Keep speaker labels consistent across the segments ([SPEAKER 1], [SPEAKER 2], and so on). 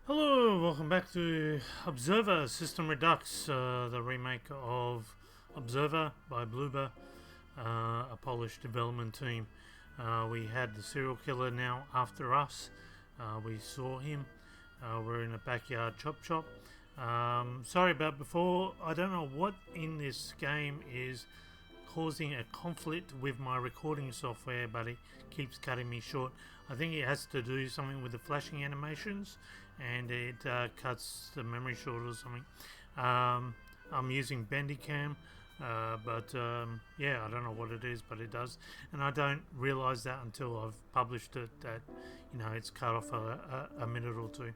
[SPEAKER 1] Hello, welcome back to Observer System Redux, the remake of Observer by Bloober, a Polish development team. We had the serial killer now after us. We saw him. We're in a backyard chop chop. Sorry about before. I don't know what in this game is causing a conflict with my recording software, but it keeps cutting me short. I think it has to do something with the flashing animations, and it cuts the memory short or something. I'm using Bandicam, yeah, I don't know what it is, but it does, and I don't realize that until I've published it, that it's cut off a minute or two.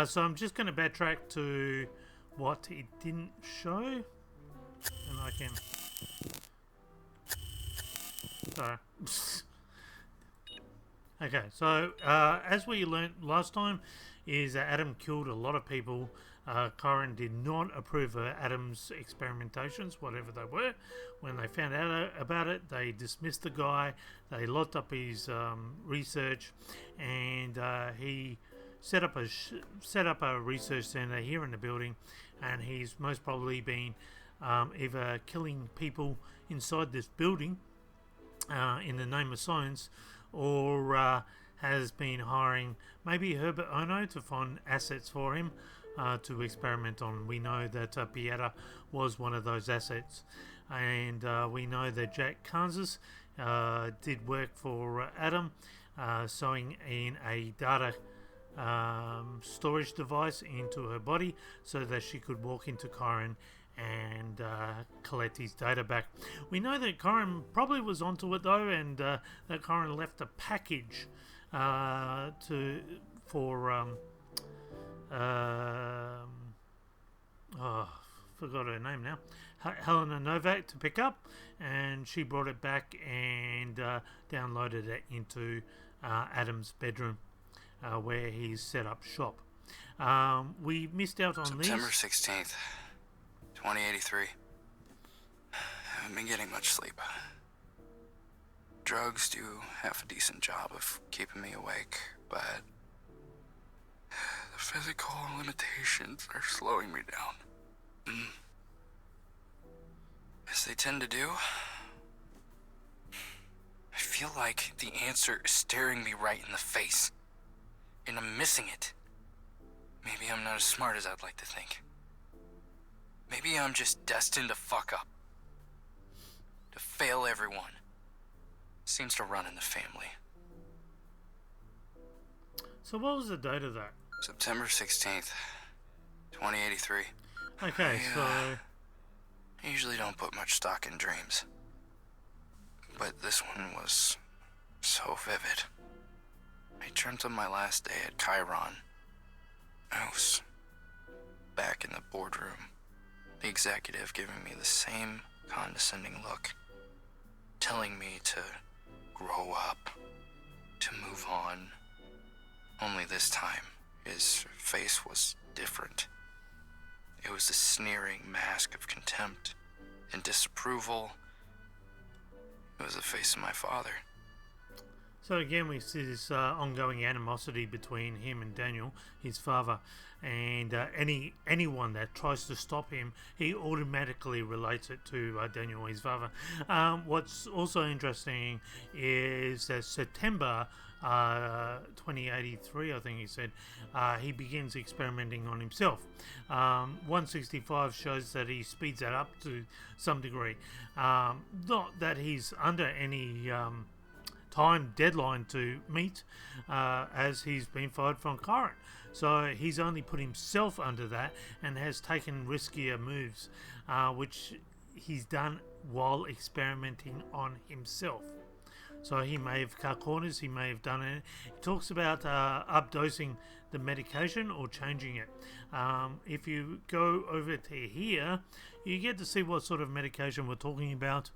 [SPEAKER 1] So I'm just going to backtrack to what it didn't show, and I can. Sorry. Okay, so as we learnt last time, is that Adam killed a lot of people. Karen did not approve of Adam's experimentations, whatever they were. When they found out about it, they dismissed the guy. They locked up his research, and he set up a research center here in the building. And he's most probably been either killing people inside this building in the name of science, or has been hiring maybe Herbert Ono to find assets for him to experiment on. We know that Pieta was one of those assets, and we know that Jack Kansas did work for Adam, sewing in a data storage device into her body so that she could walk into Kyron and collect his data back. We know that Kyron probably was onto it though, and that Kyron left a package forgot her name now, Helena Novak, to pick up, and she brought it back and downloaded it into Adam's bedroom, where he's set up shop. We missed out on
[SPEAKER 2] September 16th, 2083. Haven't been getting much sleep. Drugs do half a decent job of keeping me awake, but the physical limitations are slowing me down. As they tend to do. I feel like the answer is staring me right in the face, and I'm missing it. Maybe I'm not as smart as I'd like to think. Maybe I'm just destined to fuck up. To fail everyone. Seems to run in the family.
[SPEAKER 1] So what was the date of that?
[SPEAKER 2] September 16th, 2083.
[SPEAKER 1] Okay, I
[SPEAKER 2] usually don't put much stock in dreams. But this one was so vivid. I dreamt of my last day at Chiron. I was back in the boardroom. The executive giving me the same condescending look, telling me to grow up, to move on. Only this time, his face was different. It was a sneering mask of contempt and disapproval. It was the face of my father.
[SPEAKER 1] So again, we see this ongoing animosity between him and Daniel, his father, and anyone that tries to stop him, he automatically relates it to Daniel, his father. What's also interesting is that September 2083, I think he said, he begins experimenting on himself. 165 shows that he speeds that up to some degree. Not that he's under any time deadline to meet, as he's been fired from Kyron. So he's only put himself under that and has taken riskier moves, which he's done while experimenting on himself. So he may have cut corners, he may have done it. He talks about updosing the medication or changing it. If you go over to here, you get to see what sort of medication we're talking about.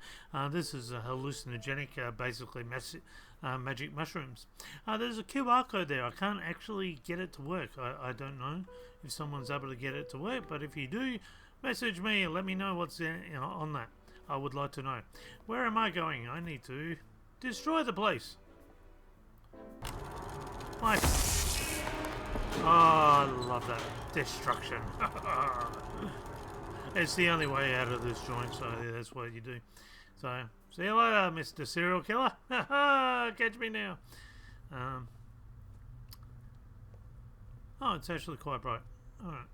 [SPEAKER 1] This is a hallucinogenic, basically magic mushrooms. There's a QR code there. I can't actually get it to work. I don't know if someone's able to get it to work, but if you do, message me and let me know what's on that. I would like to know. Where am I going? I need to destroy the place. Nice. Oh, I love that destruction. It's the only way out of this joint, so that's what you do. So, see you later, Mr. Serial Killer. Catch me now. Um, oh, it's actually quite bright. Alright.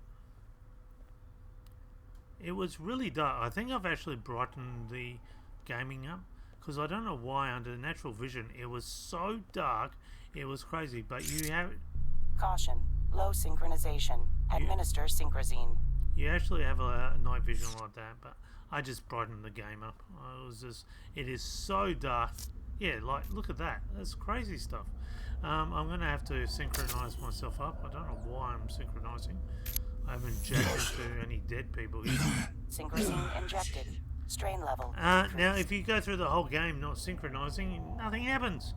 [SPEAKER 1] It was really dark. I think I've actually brightened the gaming up because I don't know why under natural vision it was so dark. It was crazy. But you have
[SPEAKER 3] Caution. Low synchronization. Administer synchrosine.
[SPEAKER 1] you actually have a night vision like that. But I just brightened the game up. It is so dark. Yeah, like look at that. That's crazy stuff. I'm gonna have to synchronize myself up. I don't know why I'm synchronizing. I haven't jacked into any dead people yet.
[SPEAKER 3] Synchrosine injected. Strain level.
[SPEAKER 1] Now, if you go through the whole game not synchronizing, nothing happens.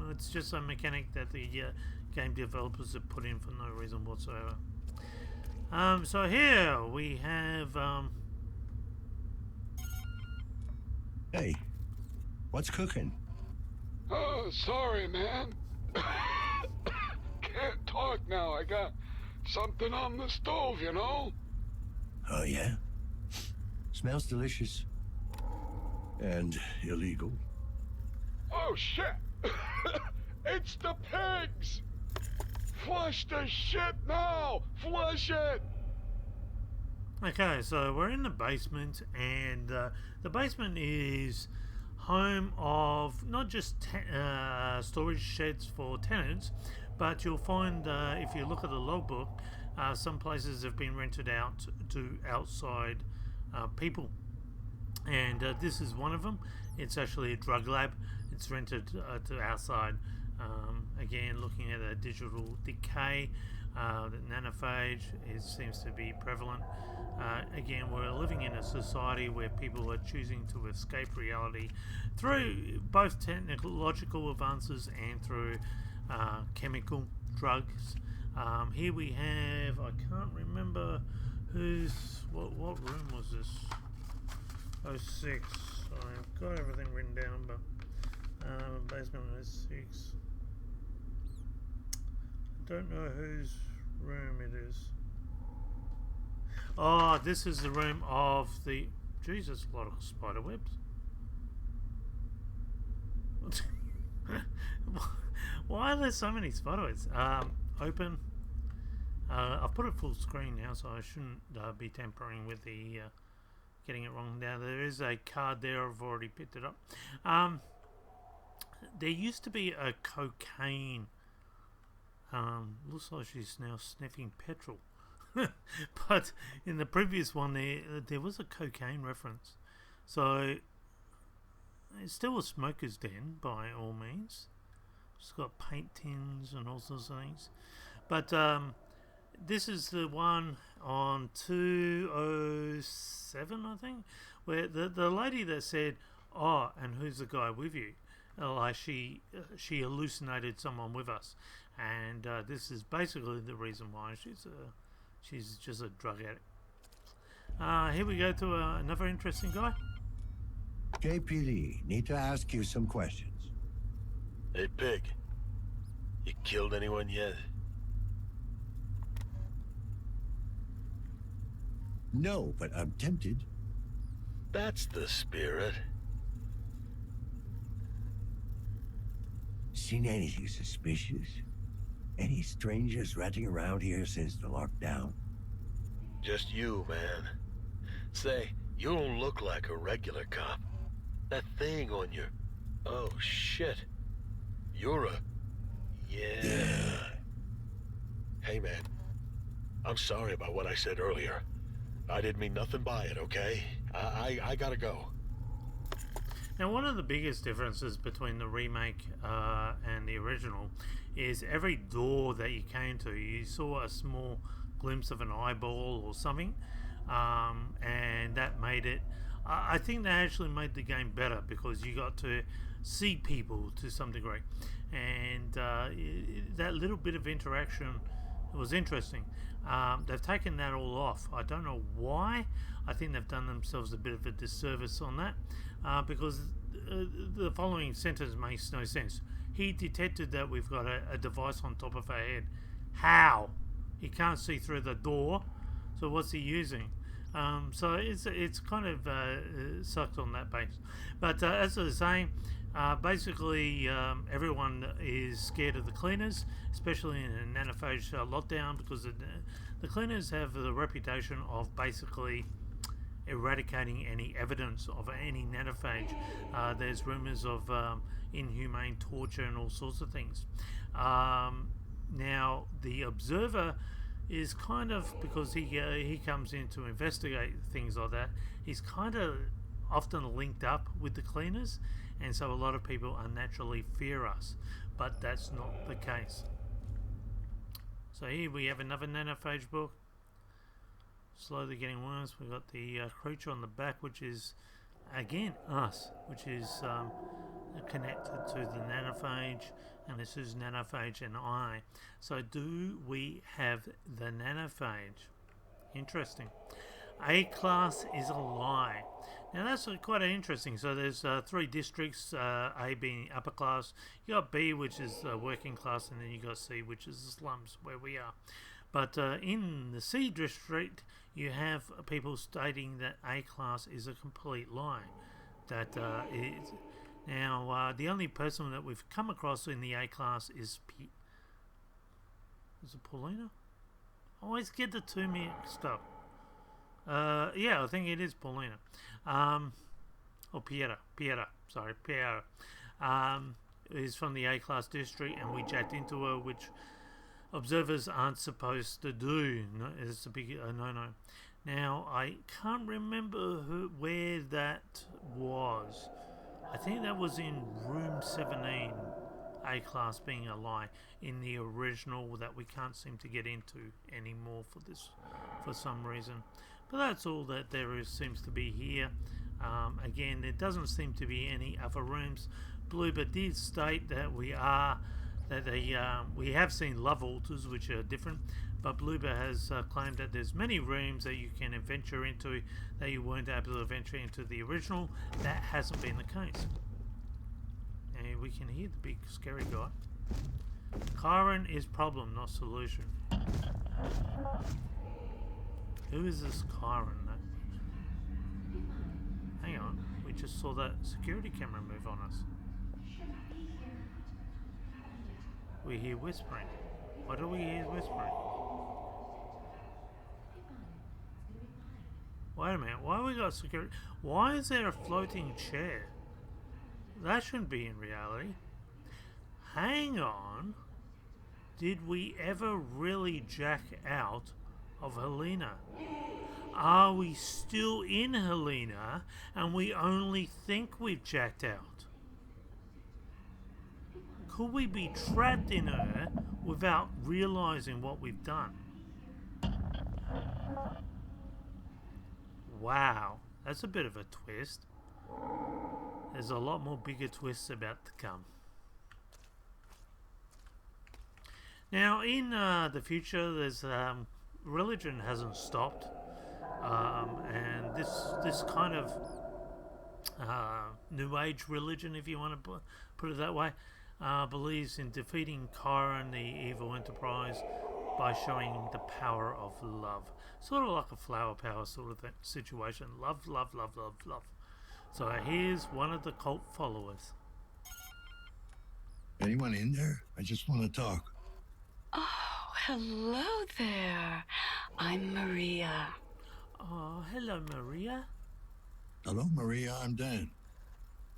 [SPEAKER 1] It's just a mechanic that the game developers have put in for no reason whatsoever. So here we have.
[SPEAKER 4] Hey, what's cooking?
[SPEAKER 5] Oh, sorry, man. Can't talk now. I got something on the stove, you know?
[SPEAKER 4] Oh, yeah? Smells delicious. And illegal.
[SPEAKER 5] Oh, shit! It's the pigs! Flush the shit now! Flush it!
[SPEAKER 1] Okay, so we're in the basement, and the basement is home of not just storage sheds for tenants, but you'll find if you look at the logbook, some places have been rented out to outside people, and this is one of them. It's actually a drug lab. It's rented to outside. Again, looking at the digital decay, the nanophage seems to be prevalent. Again, we're living in a society where people are choosing to escape reality through both technological advances and through chemical drugs. Here we have, I can't remember what room was this? 06. I've got everything written down, but basement 06. I don't know whose room it is. Oh, this is the room of the... Jesus, a lot of spider webs. Why are there so many spider webs? Open. I've put it full screen now, so I shouldn't be tampering with the... getting it wrong. Now, there is a card there. I've already picked it up. There used to be a cocaine... looks like she's now sniffing petrol. But in the previous one there was a cocaine reference. So it's still a smoker's den by all means. It's got paint tins and all sorts of things. But this is the one on 207, I think, where the lady that said, "Oh, and who's the guy with you?" Like she hallucinated someone with us, and this is basically the reason why she's just a drug addict. Here we go to another interesting guy.
[SPEAKER 4] JPD, need to ask you some questions.
[SPEAKER 6] Hey, Pig. You killed anyone yet?
[SPEAKER 4] No, but I'm tempted.
[SPEAKER 6] That's the spirit.
[SPEAKER 4] Seen anything suspicious? Any strangers ratting around here since the lockdown?
[SPEAKER 6] Just you, man. Say, you don't look like a regular cop. That thing on your... Oh, shit. You're a... Yeah. Hey, man. I'm sorry about what I said earlier. I didn't mean nothing by it, okay? I gotta go.
[SPEAKER 1] Now, one of the biggest differences between the remake and the original is every door that you came to, you saw a small glimpse of an eyeball or something, and that made it... I think they actually made the game better because you got to see people to some degree, and that little bit of interaction was interesting. They've taken that all off. I don't know why. I think they've done themselves a bit of a disservice on that, because the following sentence makes no sense. He detected that we've got a device on top of our head. How? He can't see through the door, so what's he using? So it's kind of sucked on that base. But as I was saying, basically everyone is scared of the cleaners, especially in a nanophage lockdown, because the cleaners have the reputation of basically eradicating any evidence of any nanophage. There's rumors of inhumane torture and all sorts of things. Now, the observer is kind of, because he comes in to investigate things like that, he's kind of often linked up with the cleaners, and so a lot of people unnaturally fear us, but that's not the case. So here we have another nanophage book. Slowly getting worse. We've got the creature on the back, which is again us, which is connected to the nanophage, and this is nanophage and I. So do we have the nanophage? Interesting. A class is a lie. Now that's quite interesting. So there's 3 districts, A being upper class, you got B, which is working class, and then you got C, which is the slums where we are. But in the C district, you have people stating that A class is a complete lie. That is now the only person that we've come across in the A class is is it Paulina? I always get the two mixed up. Yeah, I think it is Paulina. Or Piera. Sorry, Piera. Is from the A class district, and we jacked into her, which observers aren't supposed to do. No, it's a big no-no. Now, I can't remember where that was. I think that was in room 17, A class being a lie, in the original that we can't seem to get into anymore for some reason. But that's all that there seems to be here. Again, there doesn't seem to be any other rooms. Bloober did state that we have seen love altars, which are different, but Bloober has claimed that there's many rooms that you can venture into that you weren't able to venture into the original. That hasn't been the case. And we can hear the big scary guy. Chiron is problem, not solution. Who is this Chiron? Hang on, we just saw that security camera move on us. We hear whispering. Why do we hear whispering? Wait a minute, why we got security? Why is there a floating chair? That shouldn't be in reality. Hang on. Did we ever really jack out of Helena? Are we still in Helena and we only think we've jacked out? Could we be trapped in her without realizing what we've done? Wow, that's a bit of a twist. There's a lot more bigger twists about to come. Now, in the future, there's religion hasn't stopped, and this kind of New Age religion, if you want to put it that way, believes in defeating Chiron, the evil enterprise, by showing the power of love. Sort of like a flower power sort of situation. Love, love, love, love, love. So here's one of the cult followers.
[SPEAKER 4] Anyone in there? I just want to talk.
[SPEAKER 7] Oh, hello there. I'm Maria.
[SPEAKER 1] Oh, hello, Maria.
[SPEAKER 4] Hello, Maria. I'm Dan.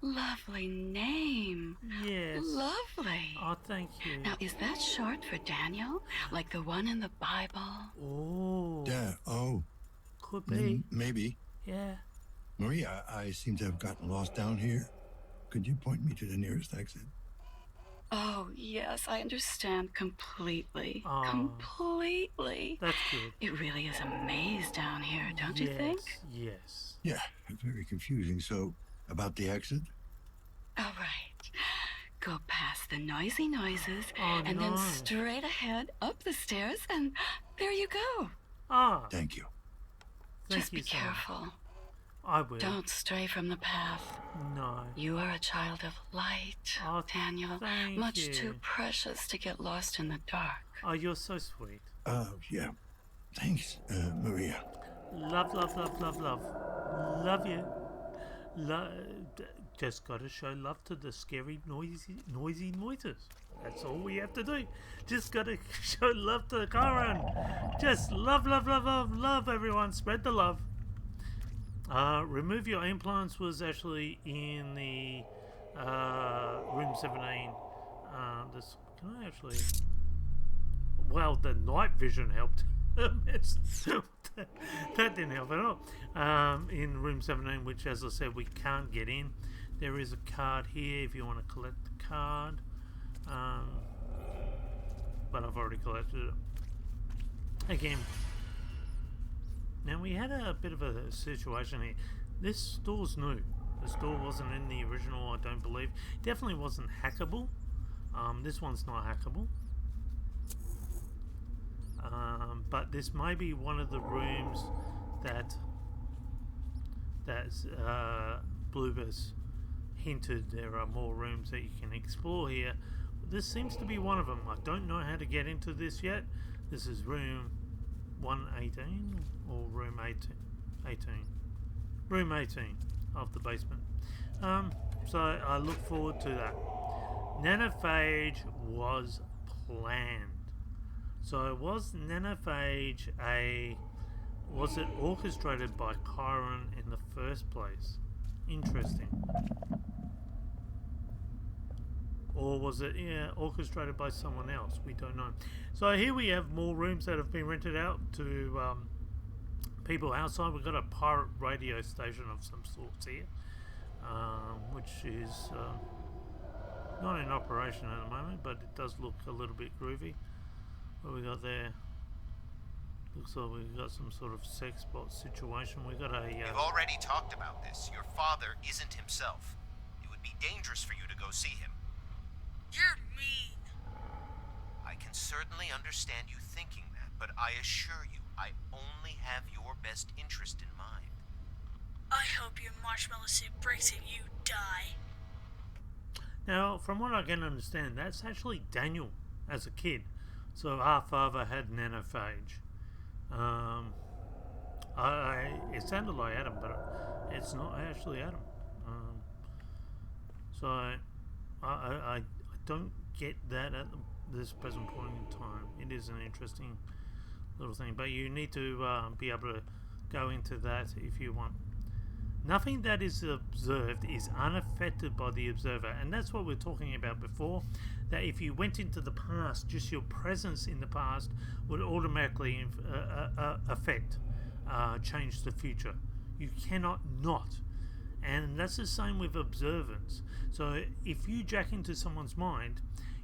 [SPEAKER 7] Lovely name.
[SPEAKER 1] Yes.
[SPEAKER 7] Lovely.
[SPEAKER 1] Oh, thank you.
[SPEAKER 7] Now, is that short for Daniel? Like the one in the Bible?
[SPEAKER 1] Oh.
[SPEAKER 4] Yeah. Oh.
[SPEAKER 1] Could be.
[SPEAKER 4] Maybe.
[SPEAKER 1] Yeah.
[SPEAKER 4] Maria, I seem to have gotten lost down here. Could you point me to the nearest exit?
[SPEAKER 7] Oh, yes, I understand completely.
[SPEAKER 1] Oh.
[SPEAKER 7] Completely.
[SPEAKER 1] That's good.
[SPEAKER 7] It really is a maze down here, don't you think?
[SPEAKER 1] Yes.
[SPEAKER 4] Yeah, very confusing. So, about the exit?
[SPEAKER 7] All right. Go past the noisy noises,
[SPEAKER 1] Oh,
[SPEAKER 7] and
[SPEAKER 1] no.
[SPEAKER 7] then straight ahead up the stairs, and there you go.
[SPEAKER 1] Ah.
[SPEAKER 4] Thank you.
[SPEAKER 1] Thank
[SPEAKER 7] Just
[SPEAKER 1] you
[SPEAKER 7] be
[SPEAKER 1] so much.
[SPEAKER 7] careful.
[SPEAKER 1] I will.
[SPEAKER 7] Don't stray from the path.
[SPEAKER 1] No.
[SPEAKER 7] You are a child of light,
[SPEAKER 1] Oh,
[SPEAKER 7] Daniel.
[SPEAKER 1] thank
[SPEAKER 7] Much
[SPEAKER 1] you.
[SPEAKER 7] too precious to get lost in the dark.
[SPEAKER 1] Oh, you're so sweet.
[SPEAKER 4] Yeah. Thanks, Maria.
[SPEAKER 1] Love, love, love, love, love. Love you. Just gotta show love to the scary, noisy noises. That's all we have to do. Just gotta show love to Chiron. Just love, love, love, love, love, everyone. Spread the love. Remove your implants was actually in the room 17. Can I actually? Well, the night vision helped. That didn't help at all. In room 17, which, as I said, we can't get in. There is a card here if you want to collect the card. But I've already collected it. Again. Now, we had a bit of a situation here. This store's new. The store wasn't in the original, I don't believe. Definitely wasn't hackable. This one's not hackable. But this may be one of the rooms that's Bluebus hinted there are more rooms that you can explore here. This seems to be one of them. I don't know how to get into this yet. This is room 118 or room 18? Room 18 of the basement. So I look forward to that. Nanophage was planned. So was Nanophage was it orchestrated by Chiron in the first place? Interesting. Or was it orchestrated by someone else? We don't know. So here we have more rooms that have been rented out to people outside. We've got a pirate radio station of some sorts here, which is not in operation at the moment, but it does look a little bit groovy. What we got there? Looks like we've got some sort of sex bot situation. We got a.
[SPEAKER 8] We've already talked about this. Your father isn't himself. It would be dangerous for you to go see him.
[SPEAKER 9] You're mean.
[SPEAKER 8] I can certainly understand you thinking that, but I assure you, I only have your best interest in mind.
[SPEAKER 9] I hope your marshmallow suit breaks and you die.
[SPEAKER 1] Now, from what I can understand, that's actually Daniel as a kid. So our father had nanophage. It sounded like Adam, but it's not actually Adam. So I don't get that at this present point in time. It is an interesting little thing, but you need to be able to go into that if you want. Nothing that is observed is unaffected by the observer, and that's what we were talking about before, that if you went into the past, just your presence in the past would automatically change the future. You cannot not. And that's the same with observance. So if you jack into someone's mind,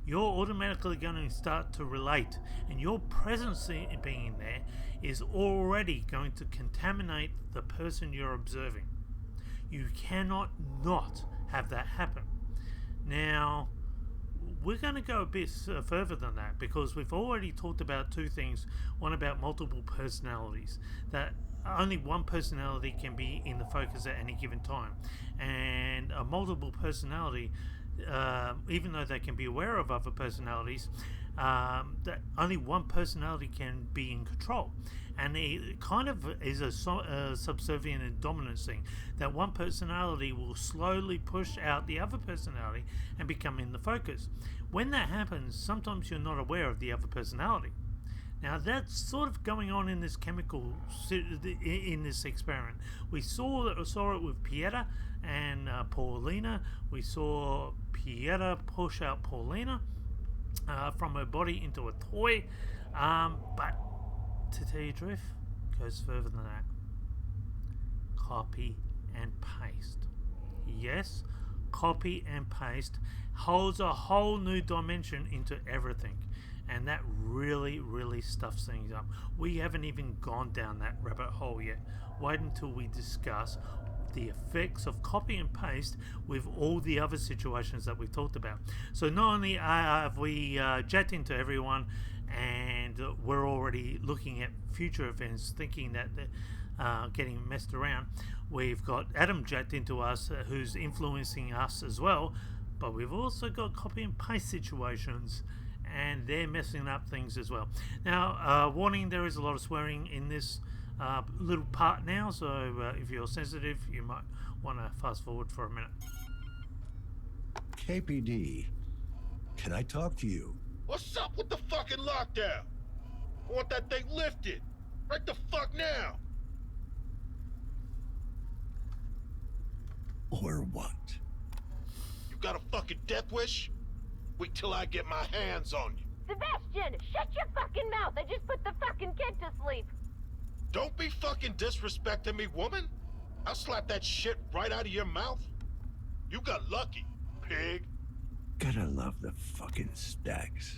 [SPEAKER 1] you're automatically going to start to relate, and your presence being there is already going to contaminate the person you're observing. You cannot not have that happen. Now, we're going to go a bit further than that, because we've already talked about two things. One about multiple personalities, that only one personality can be in the focus at any given time, and a multiple personality, even though they can be aware of other personalities, that only one personality can be in control. And it kind of is a subservient and dominance thing, that one personality will slowly push out the other personality and become in the focus. When that happens, sometimes you're not aware of the other personality. Now that's sort of going on in this in this experiment. We saw it with Pieta and Paulina. We saw Pieta push out Paulina from her body into a toy, but to tell you the truth, goes further than that. Copy and paste. Yes, copy and paste holds a whole new dimension into everything, and that really, really stuffs things up. We haven't even gone down that rabbit hole yet. Wait until we discuss the effects of copy and paste with all the other situations that we've talked about. So not only have we jacked into everyone, and we're already looking at future events, thinking that getting messed around. We've got Adam jacked into us, who's influencing us as well, but we've also got copy and paste situations, and they're messing up things as well. Now, warning, there is a lot of swearing in this little part now, so if you're sensitive, you might want to fast forward for a minute.
[SPEAKER 4] KPD, can I talk to you?
[SPEAKER 6] What's up with the fucking lockdown? I want that thing lifted. Right the fuck now.
[SPEAKER 4] Or what?
[SPEAKER 6] You got a fucking death wish? Wait till I get my hands on you.
[SPEAKER 10] Sebastian, shut your fucking mouth. I just put the fucking kid to sleep.
[SPEAKER 6] Don't be fucking disrespecting me, woman. I'll slap that shit right out of your mouth. You got lucky, pig.
[SPEAKER 4] Gotta love the fucking stacks.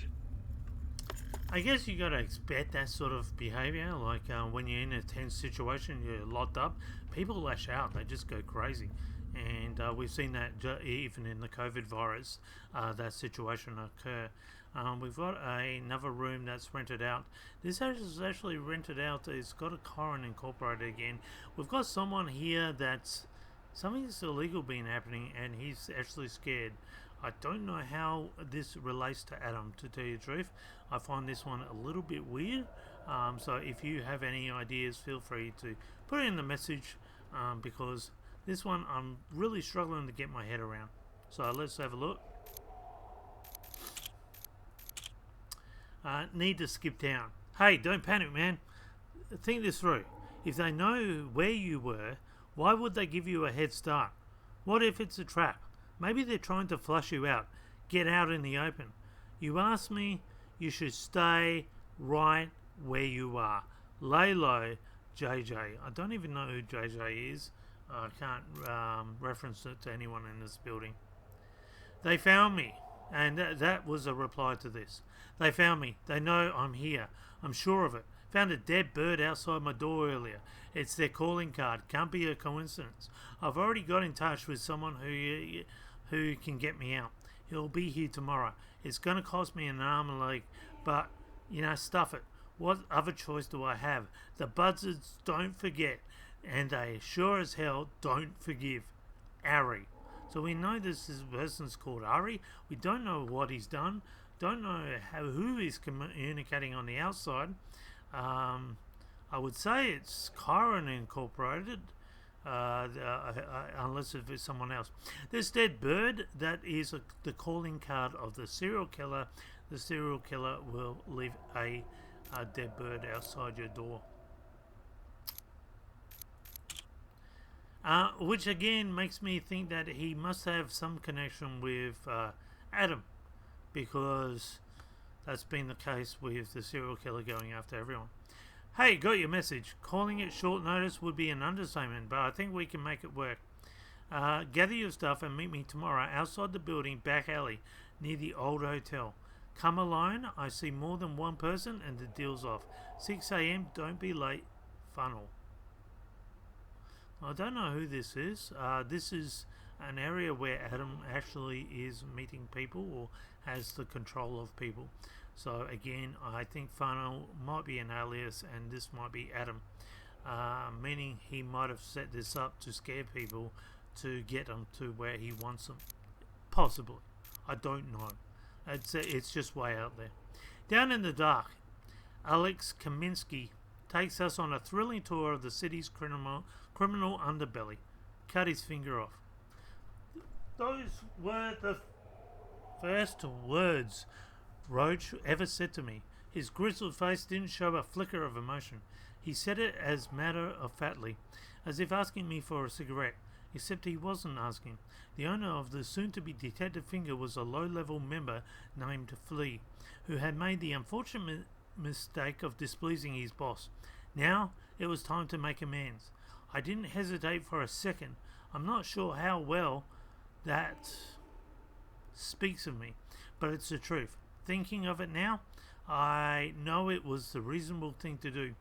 [SPEAKER 1] I guess you gotta expect that sort of behavior. Like when you're in a tense situation, you're locked up, people lash out. They just go crazy, and we've seen that even in the COVID virus, that situation occur. We've got another room that's rented out. This house is actually rented out. It's got a Corin incorporated again. We've got someone here that's something's illegal been happening, and he's actually scared. I don't know how this relates to Adam, to tell you the truth. I find this one a little bit weird. So if you have any ideas, feel free to put it in the message, because this one I'm really struggling to get my head around. So let's have a look. Need to skip town. Hey, don't panic, man. Think this through. If they know where you were, why would they give you a head start? What if it's a trap? Maybe they're trying to flush you out. Get out in the open. You ask me, you should stay right where you are. Lay low, JJ. I don't even know who JJ is. I can't reference it to anyone in this building. They found me, and that was a reply to this. They found me. They know I'm here. I'm sure of it. Found a dead bird outside my door earlier. It's their calling card. Can't be a coincidence. I've already got in touch with someone who can get me out. He'll be here tomorrow. It's going to cost me an arm and a leg, but, stuff it. What other choice do I have? The buzzards don't forget, and they sure as hell don't forgive. Ari. So we know this person's called Ari. We don't know what he's done. Don't know who he's communicating on the outside. I would say it's Chiron Incorporated, unless it's someone else. This dead bird, that is the calling card of the serial killer. The serial killer will leave a dead bird outside your door. Which again makes me think that he must have some connection with Adam, because that's been the case with the serial killer going after everyone. Hey, got your message. Calling it short notice would be an understatement, but I think we can make it work. Gather your stuff and meet me tomorrow outside the building, back alley, near the old hotel. Come alone. I see more than one person and the deal's off. 6 a.m. Don't be late. Funnel. I don't know who this is. This is an area where Adam actually is meeting people or has the control of people. So again, I think Funnel might be an alias and this might be Adam, meaning he might have set this up to scare people to get them to where he wants them. Possibly. I don't know. It's just way out there. Down in the dark, Alex Kaminsky takes us on a thrilling tour of the city's criminal underbelly. Cut his finger off. Those were the first words Roach ever said to me. His grizzled face didn't show a flicker of emotion. He said it as matter-of-factly, as if asking me for a cigarette, except he wasn't asking. The owner of the soon-to-be detected finger was a low-level member named Flea, who had made the unfortunate mistake of displeasing his boss. Now it was time to make amends. I didn't hesitate for a second. I'm not sure how well that speaks of me, but it's the truth. Thinking of it now, I know it was the reasonable thing to do.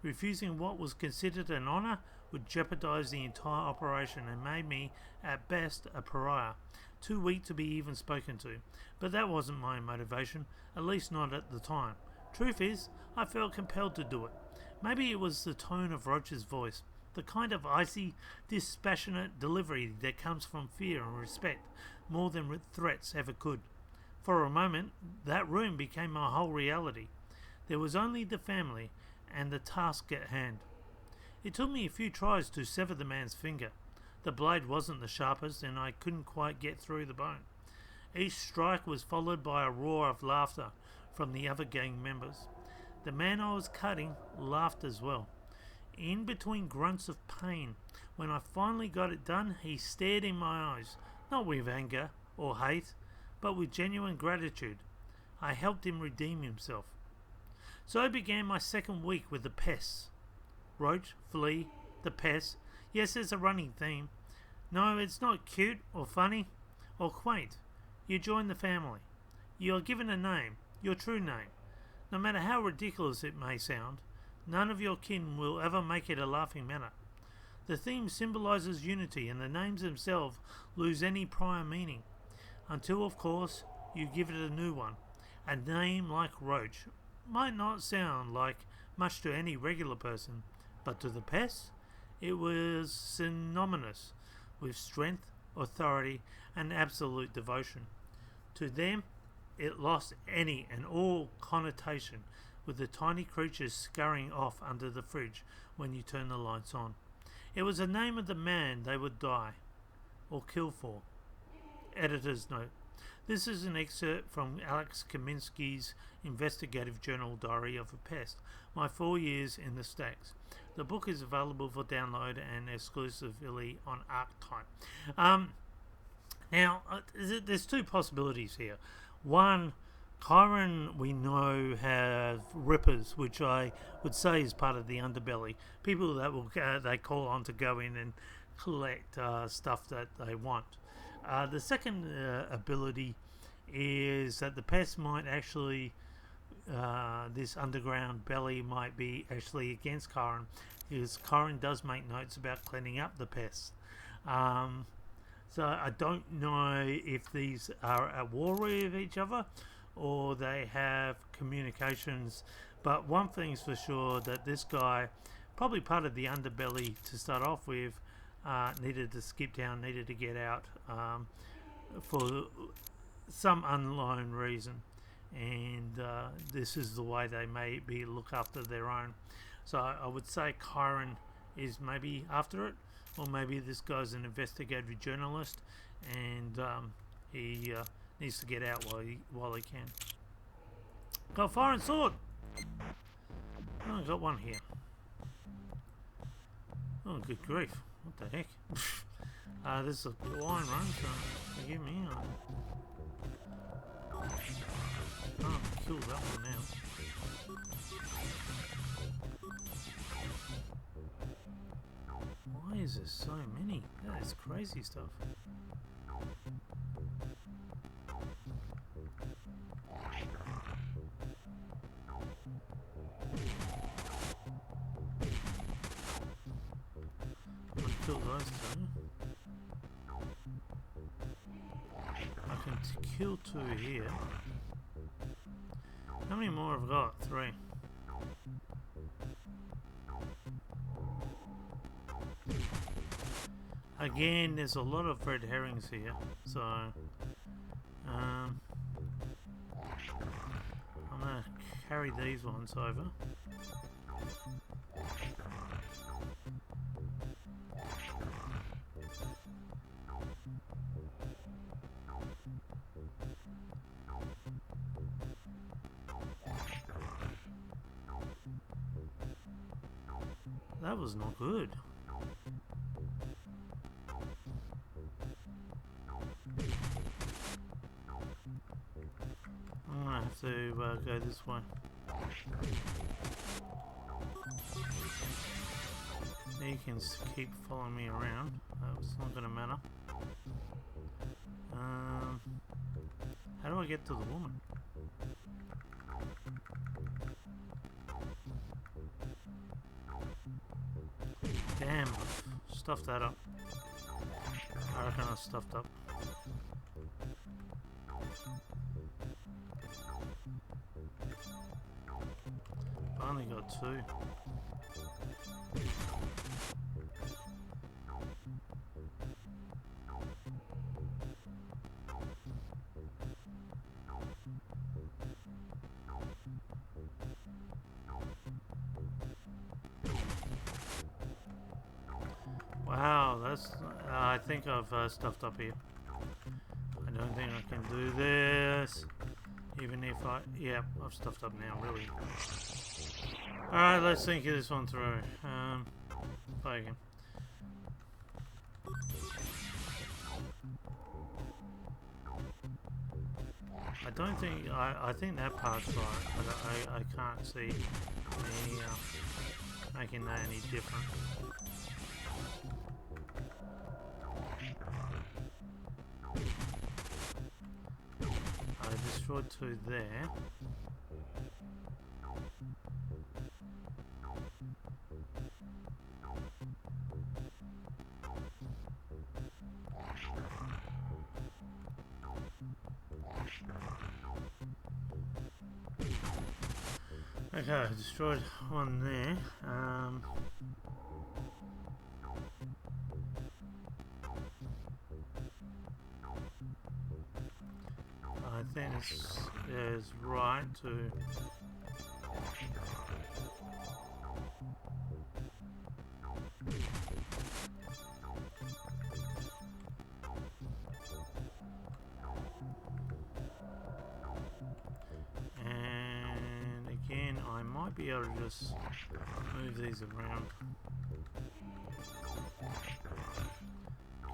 [SPEAKER 1] Refusing what was considered an honor would jeopardize the entire operation and made me, at best, a pariah, too weak to be even spoken to. But that wasn't my motivation, at least not at the time. Truth is, I felt compelled to do it. Maybe it was the tone of Roach's voice, the kind of icy, dispassionate delivery that comes from fear and respect more than threats ever could. For a moment, that room became my whole reality. There was only the family and the task at hand. It took me a few tries to sever the man's finger. The blade wasn't the sharpest, and I couldn't quite get through the bone. Each strike was followed by a roar of laughter from the other gang members. The man I was cutting laughed as well. In between grunts of pain, when I finally got it done, he stared in my eyes, not with anger or hate, but with genuine gratitude. I helped him redeem himself. So began my second week with the pests. Roach, Flea, the pests. Yes, it's a running theme. No, it's not cute or funny or quaint. You join the family. You are given a name, your true name. No matter how ridiculous it may sound, none of your kin will ever make it a laughing matter. The theme symbolizes unity, and the names themselves lose any prior meaning. Until, of course, you give it a new one. A name like Roach might not sound like much to any regular person, but to the pests, it was synonymous with strength, authority, and absolute devotion. To them, it lost any and all connotation with the tiny creatures scurrying off under the fridge when you turn the lights on. It was the name of the man they would die or kill for. Editor's note. This is an excerpt from Alex Kaminsky's investigative journal Diary of a Pest, My 4 Years in the Stacks. The book is available for download and exclusively on Archetype. Now, there's two possibilities here. One, Chiron, we know, have rippers, which I would say is part of the underbelly. People that will they call on to go in and collect stuff that they want. The second ability is that the pest might actually, this underground belly might be actually against Chiron, because Chiron does make notes about cleaning up the pests. So I don't know if these are at war with each other or they have communications, but one thing's for sure, that this guy, probably part of the underbelly to start off with, needed to skip town, needed to get out for some unknown reason, and this is the way they maybe look after their own. So I would say Chiron is maybe after it, or maybe this guy's an investigative journalist and he needs to get out while he can. Got fire and sword! Oh, I got one here. Oh, good grief. What the heck? This is a blind run, so forgive me. Oh, kill that one now. Why is there so many? That is crazy stuff. I'm gonna kill those two. I can kill two here. How many more have I got? 3. Again, there's a lot of red herrings here, so I'm gonna carry these ones over. That was not good. I'm gonna have to go this way. You can keep following me around. It's not gonna matter. How do I get to the woman? Damn, I've stuffed that up. I reckon I stuffed up. But only got 2. Wow, that's... I think I've stuffed up here. I don't think I can do this. Even if I... Yeah, I've stuffed up now, really. Alright, let's think of this one through. Play again. I don't think... I think that part's right, but I can't see me making that any different. I destroyed 2 there. Okay, I destroyed 1 there. I think it's right to... And again, I might be able to just move these around.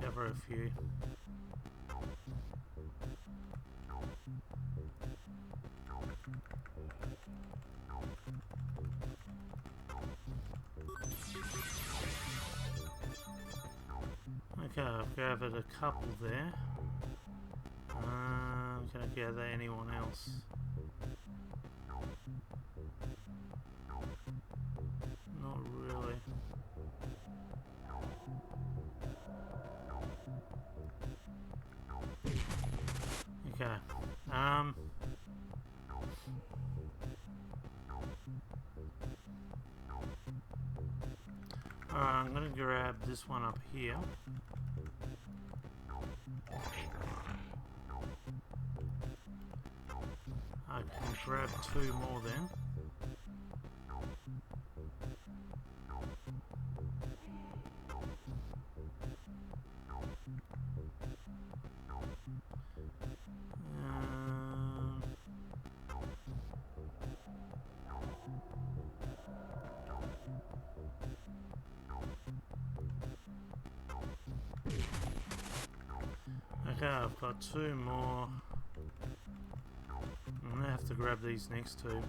[SPEAKER 1] Cover a few. Okay, I've gathered a couple there. Can I gather anyone else? Not really. Okay. Alright, I'm gonna grab this one up here. I can grab 2 more then. Okay, I've got 2 more. I'm gonna have to grab these next 2. I'm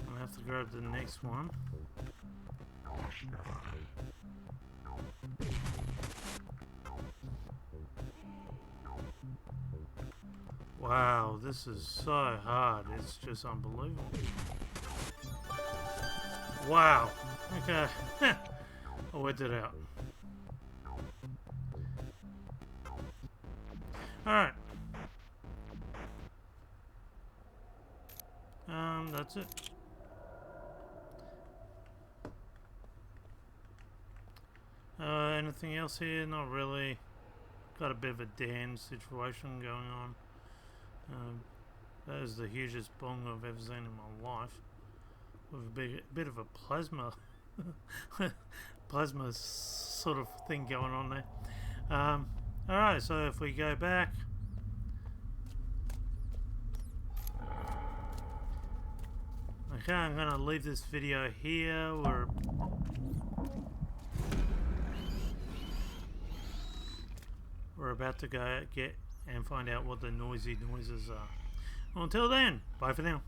[SPEAKER 1] gonna have to grab the next one. Wow, this is so hard. It's just unbelievable. Wow. Okay. I worked it out. Alright. That's it. Anything else here? Not really. Got a bit of a Dan situation going on. That is the hugest bong I've ever seen in my life. With a bit of a plasma sort of thing going on there. Alright, so if we go back, okay, I'm gonna leave this video here. We're about to go get and find out what the noisy noises are. Until then, bye for now.